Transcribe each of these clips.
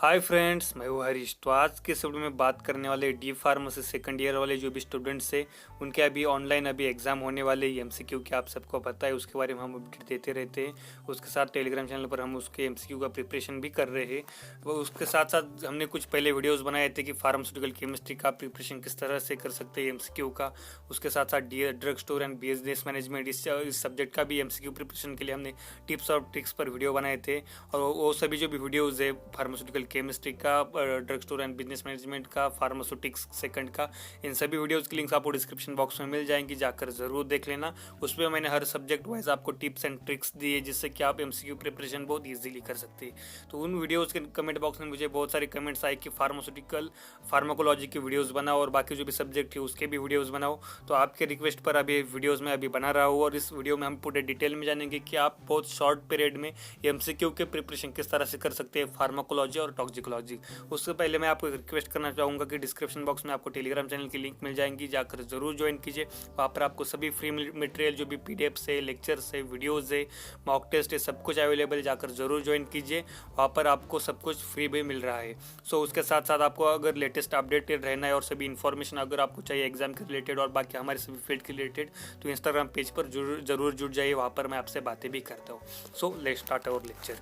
Hi friends, मैं हूँ हरीश। तो आज के इस वीडियो में बात करने वाले डी फार्मेसी सेकंड ईयर वाले जो भी स्टूडेंट्स हैं उनके अभी ऑनलाइन एग्ज़ाम होने वाले एमसीक्यू के आप सबको पता है, उसके बारे में हम अपडेट देते रहते हैं। उसके साथ टेलीग्राम चैनल पर हम उसके एमसीक्यू का प्रिपरेशन भी कर रहे हैं। वो उसके साथ साथ हमने कुछ पहले वीडियोज़ बनाए थे कि फार्मास्यूटिकल केमिस्ट्री का प्रिपरेशन किस तरह से कर सकते हैं एमसीक्यू का। उसके साथ साथ drug store and business management इस सब्जेक्ट का भी एमसीक्यू प्रिपरेशन के लिए हमने टिप्स और ट्रिक्स पर वीडियो बनाए थे। और वो सभी जो भी वीडियोज़ है फार्मास्यूटिकल केमिस्ट्री का, drug store and business management का, फार्मास्यूटिक्स सेकंड का, इन सभी वीडियोस की लिंक्स आपको डिस्क्रिप्शन बॉक्स में मिल जाएंगी, जाकर ज़रूर देख लेना। उसमें मैंने हर सब्जेक्ट वाइज आपको टिप्स एंड ट्रिक्स दिए जिससे कि आप एमसीक्यू प्रिपरेशन बहुत ईजिली कर सकते हैं। तो उन वीडियोज़ के कमेंट बॉक्स में मुझे बहुत सारे कमेंट्स आए कि फार्मास्यूटिकल फार्माकोलॉजी की वीडियोज़ बनाओ और बाकी जो भी सब्जेक्ट है उसके भी वीडियोज़ बनाओ। तो आपके रिक्वेस्ट पर अभी वीडियोज़ में अभी बना रहा हूँ और इस वीडियो में हम पूरे डिटेल में जानेंगे कि आप बहुत शॉर्ट पीरियड में एमसीक्यू के प्रिपरेशन किस तरह से कर सकते हैं फार्माकोलॉजी और टॉक्सिकोलॉजी। उससे पहले मैं आपको रिक्वेस्ट करना चाहूँगा कि डिस्क्रिप्शन बॉक्स में आपको टेलीग्राम चैनल की लिंक मिल जाएंगी, जाकर जरूर ज्वाइन कीजिए। वहाँ पर आपको सभी फ्री मटेरियल जो भी पीडीएफ है, लेक्चर्स है, वीडियोज़ है, मॉक टेस्ट है, सब कुछ अवेलेबल है, जाकर जरूर ज्वाइन कीजिए। वहाँ पर आपको सब कुछ फ्री भी मिल रहा है। सो उसके साथ साथ आपको अगर लेटेस्ट अपडेटेड रहना है और सभी इन्फॉर्मेशन अगर आपको चाहिए एग्जाम के रिलेटेड और बाकी हमारे सभी फील्ड के रिलेटेड, तो इंस्टाग्राम पेज पर जरूर जुड़ जाइए, वहाँ पर मैं आपसे बातें भी करता हूँ। So let's start our lecture.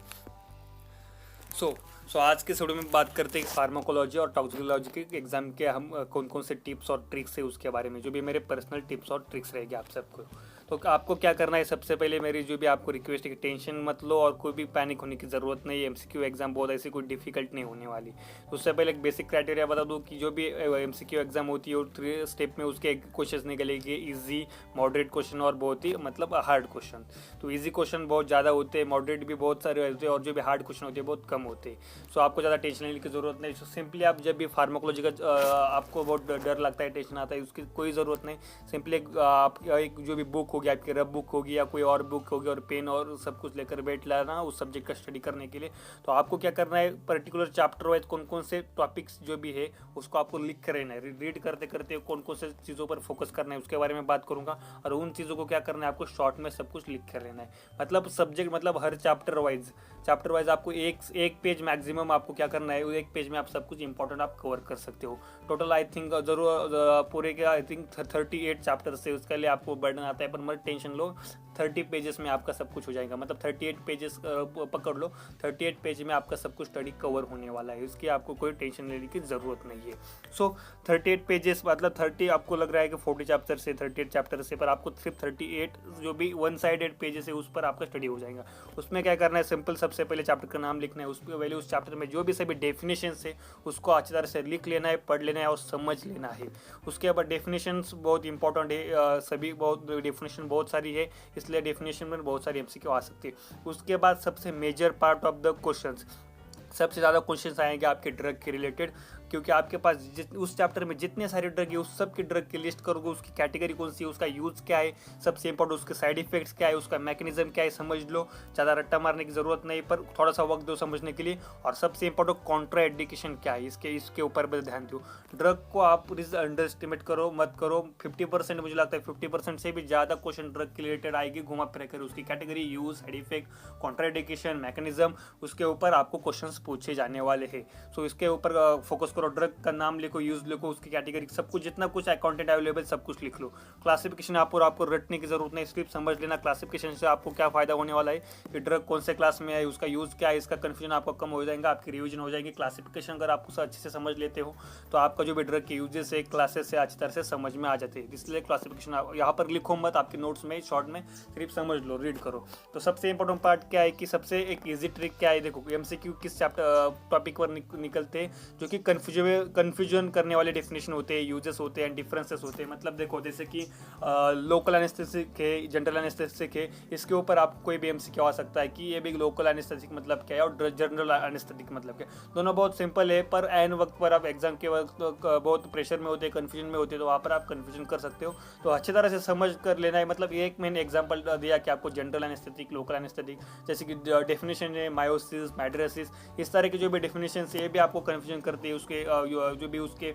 So आज के वीडियो में बात करते हैं फार्माकोलॉजी और टॉक्सिकोलॉजी के एग्जाम के हम कौन कौन से टिप्स और ट्रिक्स है उसके बारे में, जो भी मेरे पर्सनल टिप्स और ट्रिक्स रहेंगे आप सबको। तो आपको क्या करना है, सबसे पहले मेरी जो भी आपको रिक्वेस्ट है कि टेंशन मत लो और कोई भी पैनिक होने की ज़रूरत नहीं है। एमसीक्यू एग्जाम बहुत ऐसी कोई डिफिकल्ट नहीं होने वाली। तो उससे पहले एक बेसिक क्राइटेरिया बता दूँ कि जो भी एमसीक्यू एग्जाम होती है और 3 स्टेप में उसके क्वेश्चन निकलेंगे, ईजी, मॉडरेट क्वेश्चन और बहुत ही हार्ड क्वेश्चन। तो ईजी क्वेश्चन बहुत ज़्यादा होते हैं, मॉडरेट भी बहुत सारे होते हैं और जो भी हार्ड क्वेश्चन होते हैं बहुत कम होते हैं। सो आपको ज़्यादा टेंशन लेने की ज़रूरत नहीं। सो सिंपली आप जब भी फार्माकोलॉजी का आपको बहुत डर लगता है, टेंशन आता है, उसकी कोई ज़रूरत नहीं। सिंपली आप एक जो भी बुक होगी, आपकी रफ बुक होगी या कोई और बुक होगी और पेन और सब कुछ लेकर बैठ लाना उस सब्जेक्ट का स्टडी करने के लिए। तो आपको क्या करना है, पर्टिकुलर चैप्टर वाइज कौन कौन से टॉपिक्स जो भी है उसको आपको लिख कर रहना है। रीड करते करते कौन कौन से चीज़ों पर फोकस करना है उसके बारे में बात करूँगा। और उन चीज़ों को क्या करना है, आपको शॉर्ट में सब कुछ लिख कर रहना है। मतलब सब्जेक्ट हर चैप्टर वाइज आपको एक पेज मैक्सिमम आपको क्या करना है, एक पेज में आप सब कुछ इंपॉर्टेंट आप कवर कर सकते हो। टोटल आई थिंक जरूर पूरे के आई थिंक 38 चैप्टर से उसके लिए आपको बर्डन आता है, पर मत टेंशन लो, 30 पेजेस में आपका सब कुछ हो जाएगा। मतलब 38 पेजेस पकड़ लो, 38 पेज में आपका सब कुछ स्टडी कवर होने वाला है, इसकी आपको कोई टेंशन लेने की ज़रूरत नहीं है। सो 38 पेजेस मतलब 30 आपको लग रहा है कि 40 चैप्टर से 38 चैप्टर से, पर आपको सिर्फ 38 जो भी वन साइडेड पेजेस है उस पर आपका स्टडी हो जाएगा। उसमें क्या करना है, सिंपल सबसे पहले चैप्टर का नाम लिखना है, उसके पहले उस चैप्टर में जो भी सभी डेफिनेशन है उसको अच्छी तरह से लिख लेना है, पढ़ लेना है और समझ लेना है। उसके बाद डेफिनेशंस बहुत इंपॉर्टेंट है, सभी बहुत डेफिनेशन बहुत सारी है, इसलिए डेफिनेशन में बहुत सारी एमसीक्यू आ सकती है। उसके बाद सबसे major part of the questions, सबसे ज़्यादा क्वेश्चंस आएंगे आपके ड्रग के रिलेटेड, क्योंकि आपके पास उस चैप्टर में जितने सारे ड्रग है उस सब की ड्रग की लिस्ट करोगे, उसकी कैटेगरी कौन सी है, उसका यूज़ क्या है, सबसे इंपॉर्टेंट उसके साइड इफेक्ट्स क्या है, उसका मैकेनिज्म क्या है, समझ लो। ज़्यादा रट्टा मारने की ज़रूरत नहीं, पर थोड़ा सा वक्त दो समझने के लिए। और सबसे इंपॉर्टेंट कॉन्ट्रा इंडिकेशन क्या है, इसके ऊपर भी ध्यान दो। ड्रग को आप अंडर एस्टिमेट मत करो। 50% मुझे लगता है 50% से भी ज़्यादा क्वेश्चन ड्रग के रिलेटेड आएगी, घुमा फिरा कर उसकी category, use, side effect, Contra indication, mechanism, उसके ऊपर आपको क्वेश्चन पूछे जाने वाले हैं। सो इसके ऊपर फोकस करो, ड्रग का नाम लिखो, यूज लिखो, उसकी कैटेगरी, सब कुछ जितना कुछ कंटेंट अवेलेबल सब कुछ लिख लो। क्लासिफिकेशन आपको रटने की जरूरत नहीं, सिर्फ समझ लेना क्लासिफिकेशन से आपको क्या फायदा होने वाला है, कि ड्रग कौन से क्लास में है, उसका यूज क्या है, इसका कंफ्यूजन आपका कम हो जाएगा, आपकी रिवीजन हो जाएगी। क्लासिफिकेशन अगर आप उसे अच्छे से समझ लेते हो तो आपका जो भी ड्रग के यूजेस है, क्लासेस से अच्छी तरह से समझ में आ जाते हैं। इसलिए क्लासिफिकेशन यहाँ पर लिखो मत, आपके नोट्स में शॉर्ट में सिर्फ समझ लो, रीड करो। तो सबसे इंपॉर्टेंट पार्ट क्या है, कि सबसे एक ईजी ट्रिक क्या है, देखो एमसीक्यू किस चैप्टर टॉपिक पर निकलते हैं जो कि कन्फ्यूजन करने वाले डेफिनेशन होते हैं, यूजेस होते हैं, डिफरेंसेस होते हैं। मतलब देखो जैसे कि लोकल एनेस्थेटिक है, जनरल एनेस्थेटिक है, इसके ऊपर आपको कोई भी एमसीक्यू आ सकता है कि ये भी लोकल एनेस्थेटिक मतलब क्या है और जनरल एनेस्थेटिक मतलब क्या है। दोनों बहुत सिंपल है, पर एन वक्त पर आप एग्जाम के वक्त बहुत प्रेशर में होते हैं, कन्फ्यूजन में होते हैं, तो वहाँ पर आप कन्फ्यूजन कर सकते हो। तो अच्छी तरह से समझ कर लेना है। मतलब एक मैंने एग्जाम्पल दिया कि आपको जनरल एनेस्थेटिक, लोकल एनेस्थेटिक, जैसे कि डेफिनेशन है मायोसिस, माइड्रेसिस, इस तरह की जो भी डेफिनेशन है ये भी आपको कन्फ्यूजन करती है, उसके उसके जो भी उसके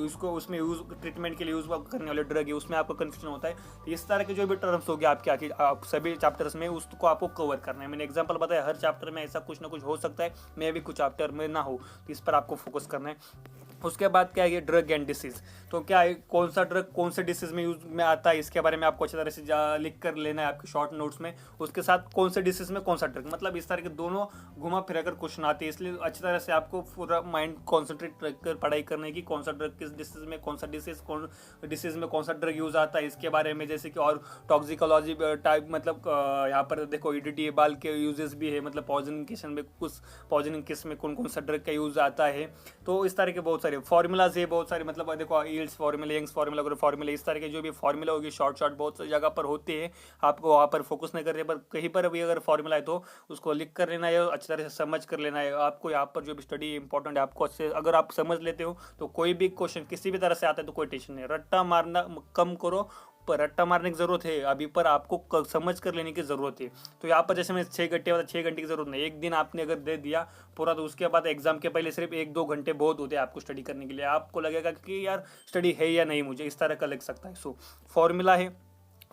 उसको उसमें यूज़ ट्रीटमेंट के लिए यूज़ करने वाले ड्रग है उसमें आपको कन्फ्यूजन होता है। तो इस तरह के जो भी टर्म्स हो गए आपके आखिर आप सभी चैप्टर्स में उसको आपको कवर करना है। मैंने एग्जांपल बताया, हर चैप्टर में ऐसा कुछ ना कुछ हो सकता है, मे भी कुछ चैप्टर में ना हो, तो इस पर आपको फोकस करना है। उसके बाद क्या है, ये ड्रग एंड डिसीज़। तो क्या है, कौन सा ड्रग कौन से डिसीज़ में यूज में आता है, इसके बारे में आपको अच्छी तरह से लिख कर लेना है आपके शॉर्ट नोट्स में। उसके साथ कौन से डिसीज़ में कौन सा ड्रग, मतलब इस तरह के दोनों घुमा फिरा कर क्वेश्चन आते हैं, इसलिए अच्छी तरह से आपको पूरा माइंड कॉन्सेंट्रेट कर पढ़ाई करने की, कौन सा ड्रग किस डिसीज़ में, कौन सा डिसीज़ में कौन सा ड्रग यूज़ आता है इसके बारे में। जैसे कि और टॉक्सिकोलॉजी टाइप, मतलब यहाँ पर देखो ईडीटी बाल के यूजेस भी है, मतलब पॉइजनिंग केस में कुछ पॉइजनिंग केस में कौन कौन सा ड्रग का यूज़ आता है। तो इस तरह के बहुत सारे फार्मूलाज है, बहुत सारे, मतलब देखो यील्ड्स फार्मूला, यंग्स फार्मूला वगैरह फार्मूला, इस तरह के जो भी फार्मूला होगी शॉर्ट बहुत सी जगह पर होते हैं। आपको वहाँ पर फोकस नहीं करने पर कहीं पर भी अगर फार्मूला है तो उसको लिख कर लेना है, अच्छी तरह से समझ कर लेना है। आपको यहाँ पर जो भी स्टडी इंपॉर्टेंट है, आपको अच्छे अगर आप समझ लेते हो तो कोई भी क्वेश्चन किसी भी तरह से आता है तो कोई टेंशन नहीं। रट्टा मारना कम करो, पर रट्टा मारने की जरूरत है अभी, पर आपको समझ कर लेने की जरूरत है। तो यहाँ पर जैसे मैं 6 घंटे, मतलब 6 घंटे की जरूरत नहीं, एक दिन आपने अगर दे दिया पूरा, तो उसके बाद एग्जाम के पहले सिर्फ 1-2 घंटे बहुत होते हैं आपको स्टडी करने के लिए। आपको लगेगा कि यार स्टडी है या नहीं, मुझे इस तरह का लग सकता है। सो फॉर्मूला है,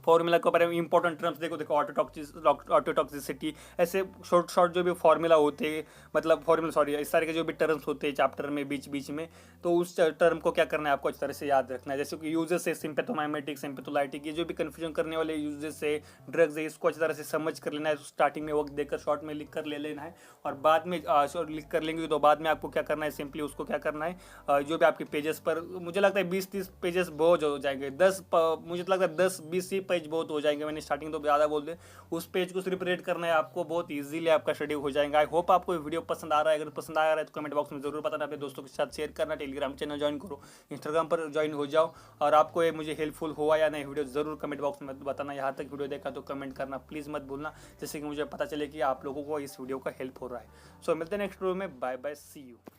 फॉर्मूला के बारे में इंपॉर्टेंट टर्म्स देखो ऑटोटॉक्सिसिटी, ऐसे शॉर्ट जो भी फॉर्मूला होते हैं, मतलब इस तरह के जो भी टर्म्स होते हैं चैप्टर में बीच बीच में, तो उस टर्म को क्या करना है आपको अच्छी तरह से याद रखना है। जैसे कि यूजेस है सिंपैथोमाइमेटिक, सिंपैथोलाइटिक, ये जो भी कन्फ्यूजन करने वाले यूजेस है, ड्रग्स है, इसको अच्छी तरह से समझ कर लेना है। स्टार्टिंग में वक्त देकर शॉर्ट में लिख कर ले लेना है, और बाद में लिख कर लेंगे तो बाद में आपको क्या करना है, सिंपली उसको क्या करना है, जो भी आपके पेजेस पर, मुझे लगता है 20-30 पेजेस बहुत हो जाएंगे, मुझे लगता है 10-20 ही पेज बहुत हो जाएंगे, मैंने स्टार्टिंग तो ज़्यादा बोल दे। उस पेज को सिर्फ रीड करना है आपको, बहुत इजीली आपका स्टडी हो जाएगा। आई होप आपको वीडियो पसंद आ रहा है, अगर पसंद आ रहा है तो कमेंट बॉक्स में जरूर बताना, अपने दोस्तों के साथ शेयर करना, टेलीग्राम चैनल ज्वाइन करो, इंस्टाग्राम पर ज्वाइन हो जाओ, और आपको ये मुझे हेल्पफुल हुआ या नहीं वीडियो जरूर कमेंट बॉक्स में बताना। यहाँ तक वीडियो देखा तो कमेंट करना प्लीज़ मत भूलना, जैसे कि मुझे पता चले कि आप लोगों को इस वीडियो का हेल्प हो रहा है। सो मिलते हैं नेक्स्ट वीडियो में, बाय बाय, सी यू।